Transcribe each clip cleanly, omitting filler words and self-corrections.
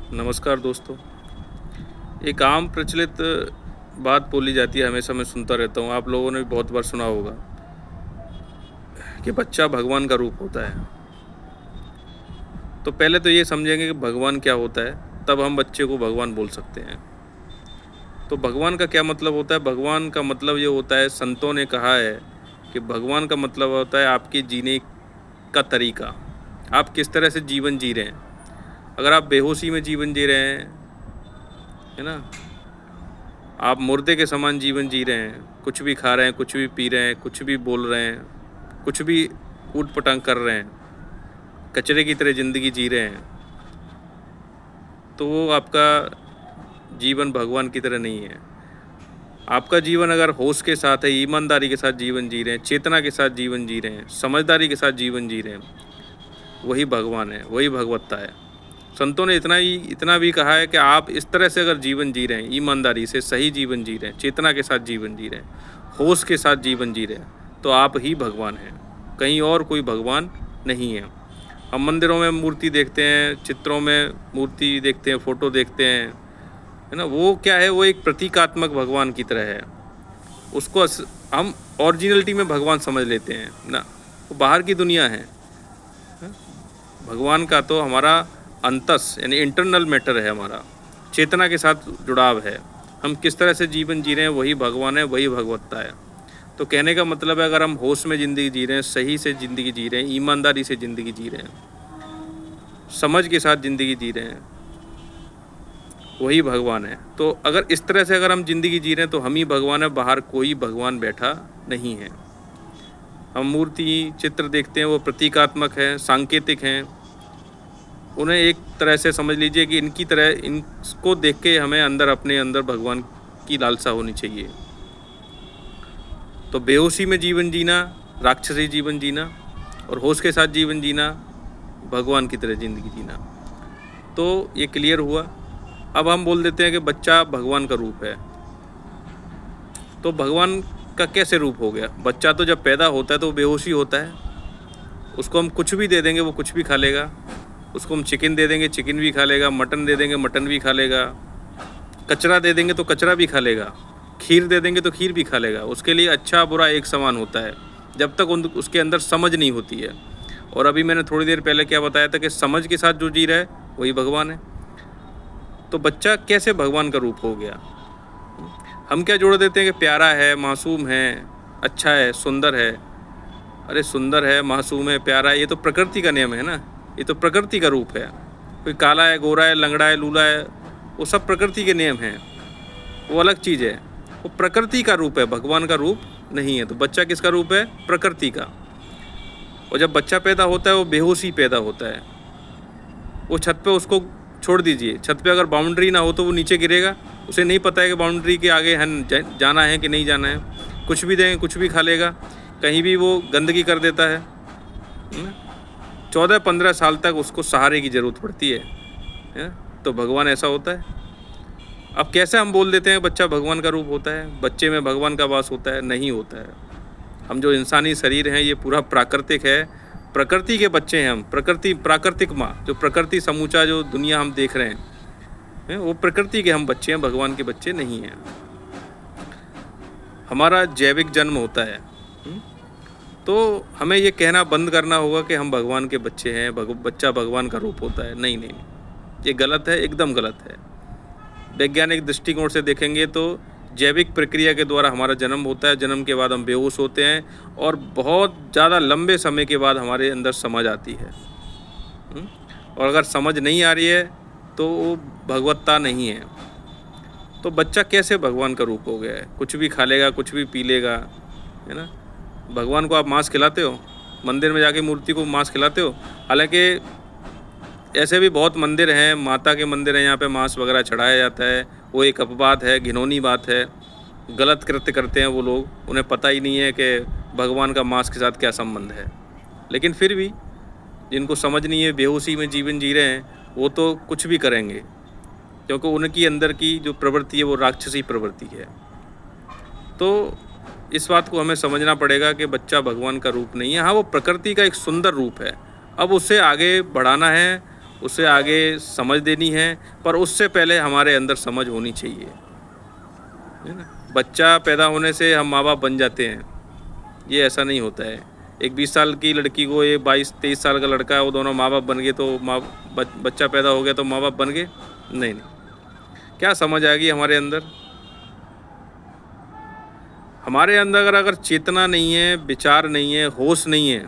नमस्कार दोस्तों। एक आम प्रचलित बात बोली जाती है, हमेशा मैं सुनता रहता हूँ, आप लोगों ने भी बहुत बार सुना होगा कि बच्चा भगवान का रूप होता है। तो पहले तो ये समझेंगे कि भगवान क्या होता है, तब हम बच्चे को भगवान बोल सकते हैं। तो भगवान का क्या मतलब होता है? भगवान का मतलब ये होता है, संतों ने कहा है कि भगवान का मतलब होता है आपके जीने का तरीका। आप किस तरह से जीवन जी रहे हैं। अगर आप बेहोशी में जीवन जी रहे हैं, है ना? आप मुर्दे के समान जीवन जी रहे हैं, कुछ भी खा रहे हैं, कुछ भी पी रहे हैं, कुछ भी बोल रहे हैं, कुछ भी ऊट-पटांग कर रहे हैं, कचरे की तरह ज़िंदगी जी रहे हैं, तो वो आपका जीवन भगवान की तरह नहीं है। आपका जीवन अगर होश के साथ है, ईमानदारी के साथ जीवन जी रहे हैं, चेतना के साथ जीवन जी रहे हैं, समझदारी के साथ जीवन जी रहे हैं, वही भगवान है, वही भगवत्ता है। संतों ने इतना भी कहा है कि आप इस तरह से अगर जीवन जी रहे हैं, ईमानदारी से सही जीवन जी रहे हैं, चेतना के साथ जीवन जी रहे हैं, होश के साथ जीवन जी रहे हैं, तो आप ही भगवान हैं, कहीं और कोई भगवान नहीं है। हम मंदिरों में मूर्ति देखते हैं, चित्रों में मूर्ति देखते हैं, फ़ोटो देखते हैं, है ना? वो क्या है, वो एक प्रतीकात्मक भगवान की तरह है। उसको हम ओरिजिनलिटी में भगवान समझ लेते हैं ना, वो बाहर की दुनिया है। भगवान का तो हमारा अंतस यानी इंटरनल मैटर है, हमारा चेतना के साथ जुड़ाव है। हम किस तरह से जीवन जी रहे हैं, वही भगवान है, वही भगवत्ता है। तो कहने का मतलब है, अगर हम होश में ज़िंदगी जी रहे हैं, सही से ज़िंदगी जी रहे हैं, ईमानदारी से ज़िंदगी जी रहे हैं, समझ के साथ ज़िंदगी जी रहे हैं, वही भगवान है। तो अगर इस तरह से अगर हम ज़िंदगी जी रहे हैं, तो हम ही भगवान है, बाहर कोई भगवान बैठा नहीं है। हम मूर्ति चित्र देखते हैं, वो प्रतीकात्मक है, सांकेतिक हैं। उन्हें एक तरह से समझ लीजिए कि इनकी तरह इनको देख के हमें अपने अंदर भगवान की लालसा होनी चाहिए। तो बेहोशी में जीवन जीना, राक्षसी जीवन जीना, और होश के साथ जीवन जीना, भगवान की तरह ज़िंदगी जीना। तो ये क्लियर हुआ। अब हम बोल देते हैं कि बच्चा भगवान का रूप है। तो भगवान का कैसे रूप हो गया? बच्चा तो जब पैदा होता है तो वो बेहोशी होता है। उसको हम कुछ भी दे देंगे, वो कुछ भी खा लेगा। उसको हम चिकन दे देंगे, चिकन भी खा लेगा, मटन दे देंगे, मटन भी खा लेगा, कचरा दे देंगे तो कचरा भी खा लेगा, खीर दे देंगे तो खीर भी खा लेगा। उसके लिए अच्छा बुरा एक समान होता है, जब तक उसके अंदर समझ नहीं होती है। और अभी मैंने थोड़ी देर पहले क्या बताया था कि समझ के साथ जो जी रहा है वही भगवान है। तो बच्चा कैसे भगवान का रूप हो गया? हम क्या जोड़ देते हैं कि प्यारा है, मासूम है, अच्छा है, सुंदर है। अरे सुंदर है, मासूम है, प्यारा है, ये तो प्रकृति का नियम है ना, ये तो प्रकृति का रूप है। कोई काला है, गोरा है, लंगड़ा है, लूला है, वो सब प्रकृति के नियम हैं, वो अलग चीज़ है। वो प्रकृति का रूप है, भगवान का रूप नहीं है। तो बच्चा किसका रूप है? प्रकृति का। और जब बच्चा पैदा होता है, वो बेहोशी पैदा होता है। वो छत पे उसको छोड़ दीजिए, छत पे अगर बाउंड्री ना हो तो वो नीचे गिरेगा। उसे नहीं पता है कि बाउंड्री के आगे जाना है कि नहीं जाना है। कुछ भी दें, कुछ भी खा लेगा, कहीं भी वो गंदगी कर देता है। 14-15 साल तक उसको सहारे की ज़रूरत पड़ती है। तो भगवान ऐसा होता है। अब कैसे हम बोल देते हैं बच्चा भगवान का रूप होता है, बच्चे में भगवान का वास होता है? नहीं होता है। हम जो इंसानी शरीर हैं, ये पूरा प्राकृतिक है, प्रकृति के बच्चे हैं हम। प्राकृतिक माँ, जो प्रकृति समूचा जो दुनिया हम देख रहे हैं, वो प्रकृति के हम बच्चे हैं, भगवान के बच्चे नहीं हैं। हमारा जैविक जन्म होता है। तो हमें ये कहना बंद करना होगा कि हम भगवान के बच्चे हैं, बच्चा भगवान का रूप होता है। नहीं नहीं नहीं, ये गलत है, एकदम गलत है। वैज्ञानिक दृष्टिकोण से देखेंगे तो जैविक प्रक्रिया के द्वारा हमारा जन्म होता है। जन्म के बाद हम बेहोश होते हैं और बहुत ज़्यादा लंबे समय के बाद हमारे अंदर समझ आती है। और अगर समझ नहीं आ रही है तो वो भगवत्ता नहीं है। तो बच्चा कैसे भगवान का रूप हो गया है? कुछ भी खा लेगा, कुछ भी पी लेगा, है ना? भगवान को आप मांस खिलाते हो? मंदिर में जाके मूर्ति को मांस खिलाते हो? हालांकि ऐसे भी बहुत मंदिर हैं, माता के मंदिर हैं, यहाँ पे मांस वगैरह चढ़ाया जाता है। वो एक अपवाद है, घिनौनी बात है। गलत कृत्य करते हैं वो लोग, उन्हें पता ही नहीं है कि भगवान का मांस के साथ क्या संबंध है। लेकिन फिर भी जिनको समझ नहीं है, बेहोशी में जीवन जी रहे हैं, वो तो कुछ भी करेंगे, क्योंकि उनकी अंदर की जो प्रवृत्ति है वो राक्षसी प्रवृत्ति है। तो इस बात को हमें समझना पड़ेगा कि बच्चा भगवान का रूप नहीं है। हाँ, वो प्रकृति का एक सुंदर रूप है। अब उसे आगे बढ़ाना है, उसे आगे समझ देनी है, पर उससे पहले हमारे अंदर समझ होनी चाहिए, है ना। बच्चा पैदा होने से हम माँ बाप बन जाते हैं, ये ऐसा नहीं होता है। एक 20 साल की लड़की को ये 22-23 साल का लड़का है, वो दोनों माँ बाप बन गए तो बच्चा पैदा हो गया तो माँ बाप बन गए? नहीं, क्या समझ आ गई हमारे अंदर? हमारे अंदर अगर चेतना नहीं है, विचार नहीं है, होश नहीं है,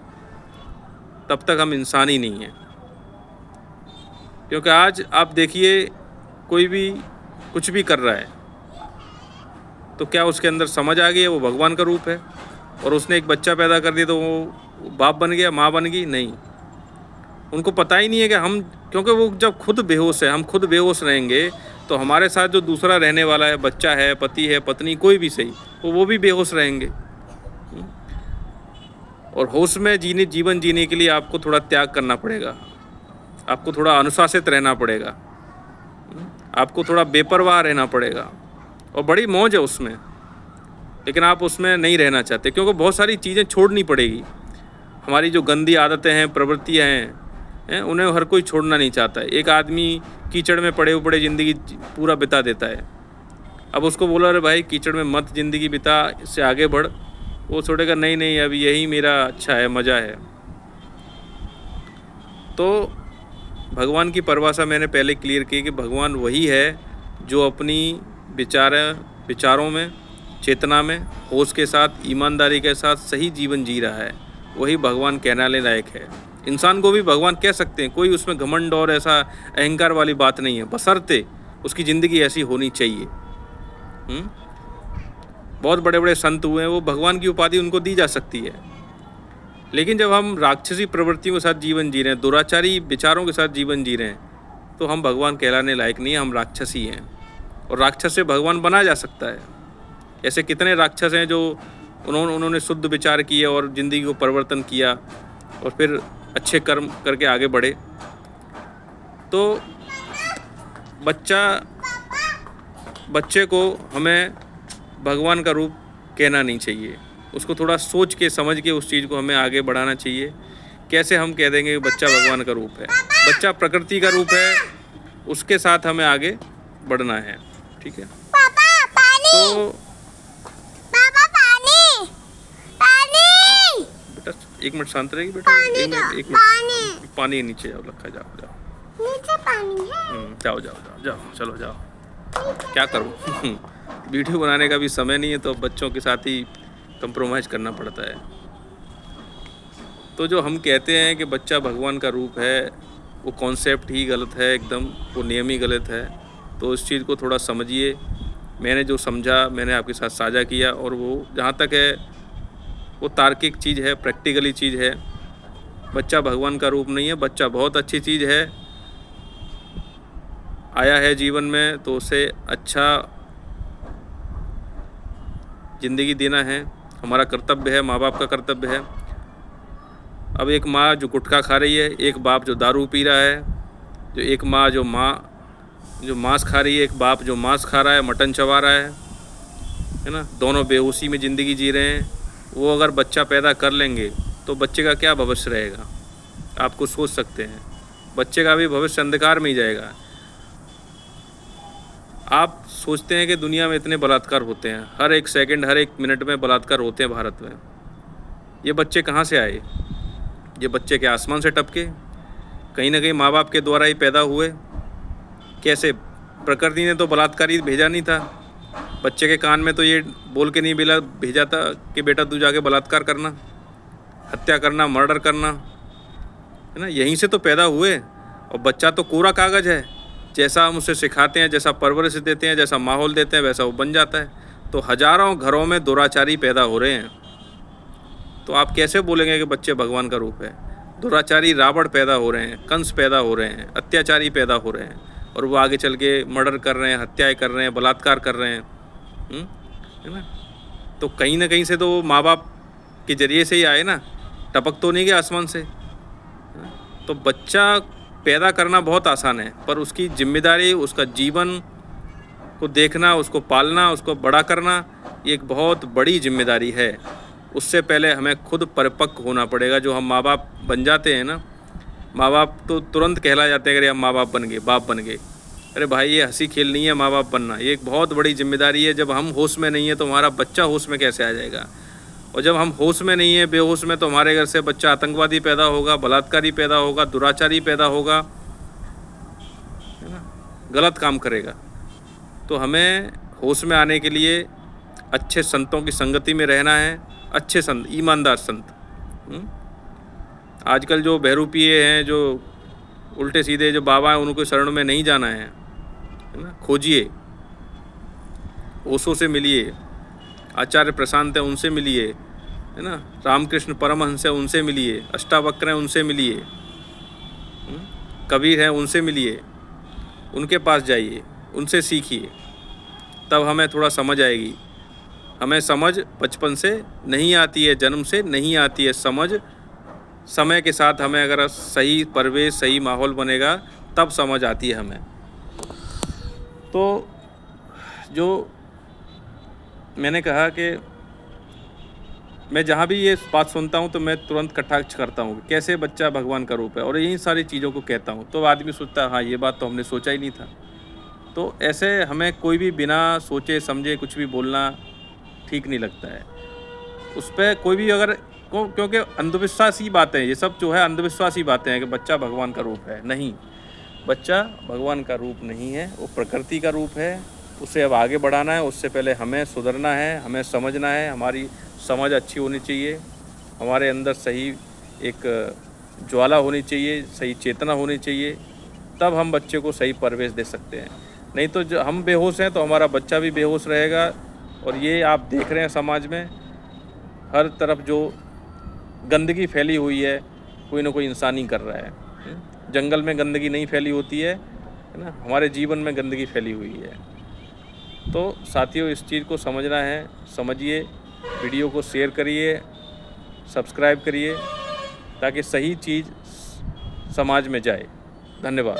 तब तक हम इंसान ही नहीं हैं। क्योंकि आज आप देखिए, कोई भी कुछ भी कर रहा है तो क्या उसके अंदर समझ आ गई है वो भगवान का रूप है, और उसने एक बच्चा पैदा कर दिया तो वो बाप बन गया, माँ बन गई? नहीं, उनको पता ही नहीं है कि हम, क्योंकि वो जब खुद बेहोश है, हम खुद बेहोश रहेंगे तो हमारे साथ जो दूसरा रहने वाला है, बच्चा है, पति है, पत्नी, कोई भी सही, वो भी बेहोश रहेंगे। और होश में जीवन जीने के लिए आपको थोड़ा त्याग करना पड़ेगा, आपको थोड़ा अनुशासित रहना पड़ेगा, आपको थोड़ा बेपरवाह रहना पड़ेगा, और बड़ी मौज है उसमें, लेकिन आप उसमें नहीं रहना चाहते क्योंकि बहुत सारी चीज़ें छोड़नी पड़ेगी। हमारी जो गंदी आदतें हैं, प्रवृत्तियाँ हैं, उन्हें हर कोई छोड़ना नहीं चाहता है। एक आदमी कीचड़ में पड़े पड़े ज़िंदगी पूरा बिता देता है, अब उसको बोला अरे भाई कीचड़ में मत ज़िंदगी बिता, इससे आगे बढ़, वो सोचेगा नहीं नहीं अभी यही मेरा अच्छा है, मज़ा है। तो भगवान की परिभाषा मैंने पहले क्लियर की कि भगवान वही है जो अपनी विचारों में, चेतना में, होश के साथ, ईमानदारी के साथ सही जीवन जी रहा है, वही भगवान कहने लायक है। इंसान को भी भगवान कह सकते हैं, कोई उसमें घमंड और ऐसा अहंकार वाली बात नहीं है, बशर्ते उसकी ज़िंदगी ऐसी होनी चाहिए। बहुत बड़े बड़े संत हुए हैं, वो भगवान की उपाधि उनको दी जा सकती है, लेकिन जब हम राक्षसी प्रवृत्तियों के साथ जीवन जी रहे हैं, दुराचारी विचारों के साथ जीवन जी रहे हैं, तो हम भगवान कहलाने लायक नहीं है, हम राक्षस ही हैं। और राक्षस से भगवान बना जा सकता है। ऐसे कितने राक्षस हैं जो उन्होंने शुद्ध विचार किए और ज़िंदगी को परिवर्तन किया और फिर अच्छे कर्म करके आगे बढ़े। तो बच्चे को हमें भगवान का रूप कहना नहीं चाहिए, उसको थोड़ा सोच के समझ के उस चीज़ को हमें आगे बढ़ाना चाहिए। कैसे हम कह देंगे कि बच्चा भगवान का रूप है? बच्चा प्रकृति का रूप है, उसके साथ हमें आगे बढ़ना है, ठीक है। पापा पानी, तो पापा पानी, पानी, बेटा 1 मिनट शांत रहेगी बेटा, एक मिनट पानी नीचे जाओ, रखा, जाओ नीचे पानी है। जाओ चलो जाओ, क्या करूँ वीडियो बनाने का भी समय नहीं है तो बच्चों के साथ ही कंप्रोमाइज़ करना पड़ता है। तो जो हम कहते हैं कि बच्चा भगवान का रूप है, वो कॉन्सेप्ट ही गलत है एकदम, वो नियम ही गलत है। तो इस चीज़ को थोड़ा समझिए। मैंने जो समझा मैंने आपके साथ साझा किया, और वो जहाँ तक है वो तार्किक चीज़ है, प्रैक्टिकली चीज़ है। बच्चा भगवान का रूप नहीं है, बच्चा बहुत अच्छी चीज़ है, आया है जीवन में तो उसे अच्छा ज़िंदगी देना है, हमारा कर्तव्य है, माँ बाप का कर्तव्य है। अब एक माँ जो गुटखा खा रही है, एक बाप जो दारू पी रहा है, जो एक माँ जो मांस खा रही है, एक बाप जो मांस खा रहा है, मटन चबा रहा है ना, दोनों बेहोशी में ज़िंदगी जी रहे हैं। वो अगर बच्चा पैदा कर लेंगे तो बच्चे का क्या भविष्य रहेगा, आपको सोच सकते हैं। बच्चे का भी भविष्य अंधकार में ही जाएगा। आप सोचते हैं कि दुनिया में इतने बलात्कार होते हैं, हर एक सेकंड, हर एक मिनट में बलात्कार होते हैं भारत में। ये बच्चे कहाँ से आए? ये बच्चे के आसमान से टपके? कहीं ना कहीं माँ बाप के द्वारा ही पैदा हुए। कैसे? प्रकृति ने तो बलात्कारी भेजा नहीं था, बच्चे के कान में तो ये बोल के नहीं भेजा था कि बेटा तू जाके बलात्कार करना, हत्या करना, मर्डर करना, है ना। यहीं से तो पैदा हुए। और बच्चा तो कोरा कागज़ है, जैसा हम उसे सिखाते हैं, जैसा परवरिश देते हैं, जैसा माहौल देते हैं, वैसा वो बन जाता है। तो हज़ारों घरों में दुराचारी पैदा हो रहे हैं, तो आप कैसे बोलेंगे कि बच्चे भगवान का रूप है? दुराचारी रावण पैदा हो रहे हैं, कंस पैदा हो रहे हैं, अत्याचारी पैदा हो रहे हैं, और वो आगे चल के मर्डर कर रहे हैं, हत्याएं कर रहे हैं, बलात्कार कर रहे हैं, है ना। तो कहीं ना कहीं से तो माँ बाप के ज़रिए से ही आए ना, टपक तो नहीं गया आसमान से। तो बच्चा पैदा करना बहुत आसान है, पर उसकी जिम्मेदारी, उसका जीवन को देखना, उसको पालना, उसको बड़ा करना, ये एक बहुत बड़ी जिम्मेदारी है। उससे पहले हमें खुद परिपक्व होना पड़ेगा। जो हम माँ बाप बन जाते हैं ना, माँ बाप तो तुरंत कहला जाते हैं, अरे हम माँ बाप बन गए, बाप बन गए। अरे भाई ये हंसी खेल नहीं है माँ बाप बनना, ये एक बहुत बड़ी जिम्मेदारी है। जब हम होश में नहीं है तो हमारा बच्चा होश में कैसे आ जाएगा? और जब हम होश में नहीं है, बेहोश में, तो हमारे घर से बच्चा आतंकवादी पैदा होगा, बलात्कारी पैदा होगा, दुराचारी पैदा होगा, है ना, गलत काम करेगा। तो हमें होश में आने के लिए अच्छे संतों की संगति में रहना है, अच्छे संत, ईमानदार संत। आजकल जो बहरूपिये हैं, जो उल्टे सीधे जो बाबा हैं, उनको शरण में नहीं जाना है ना। खोजिए, ओशो से मिलिए, आचार्य प्रशांत हैं उनसे मिलिए, है ना, रामकृष्ण परमहंस हैं उनसे मिलिए, अष्टावक्र हैं उनसे मिलिए, कबीर हैं उनसे मिलिए, उनके पास जाइए, उनसे सीखिए, तब हमें थोड़ा समझ आएगी। हमें समझ बचपन से नहीं आती है, जन्म से नहीं आती है समझ। समय के साथ हमें अगर सही परिवेश, सही माहौल बनेगा तब समझ आती है हमें। तो जो मैंने कहा कि मैं जहाँ भी ये बात सुनता हूँ तो मैं तुरंत कटाक्ष करता हूँ कि कैसे बच्चा भगवान का रूप है, और यही सारी चीज़ों को कहता हूँ। तो आदमी सोचता है हाँ ये बात तो हमने सोचा ही नहीं था। तो ऐसे हमें कोई भी बिना सोचे समझे कुछ भी बोलना ठीक नहीं लगता है। उस पर कोई भी अगर क्योंकि अंधविश्वास ही बातें, ये सब जो है अंधविश्वास ही बातें हैं कि बच्चा भगवान का रूप है। नहीं, बच्चा भगवान का रूप नहीं है, वो प्रकृति का रूप है। उसे अब आगे बढ़ाना है, उससे पहले हमें सुधरना है, हमें समझना है, हमारी समझ अच्छी होनी चाहिए, हमारे अंदर सही एक ज्वाला होनी चाहिए, सही चेतना होनी चाहिए, तब हम बच्चे को सही परवरिश दे सकते हैं। नहीं तो जो हम बेहोश हैं तो हमारा बच्चा भी बेहोश रहेगा। और ये आप देख रहे हैं समाज में हर तरफ जो गंदगी फैली हुई है, कोई ना कोई इंसान ही कर रहा है। जंगल में गंदगी नहीं फैली होती है ना, हमारे जीवन में गंदगी फैली हुई है। तो साथियों, इस चीज़ को समझना है, समझिए, वीडियो को शेयर करिए, सब्सक्राइब करिए, ताकि सही चीज़ समाज में जाए। धन्यवाद।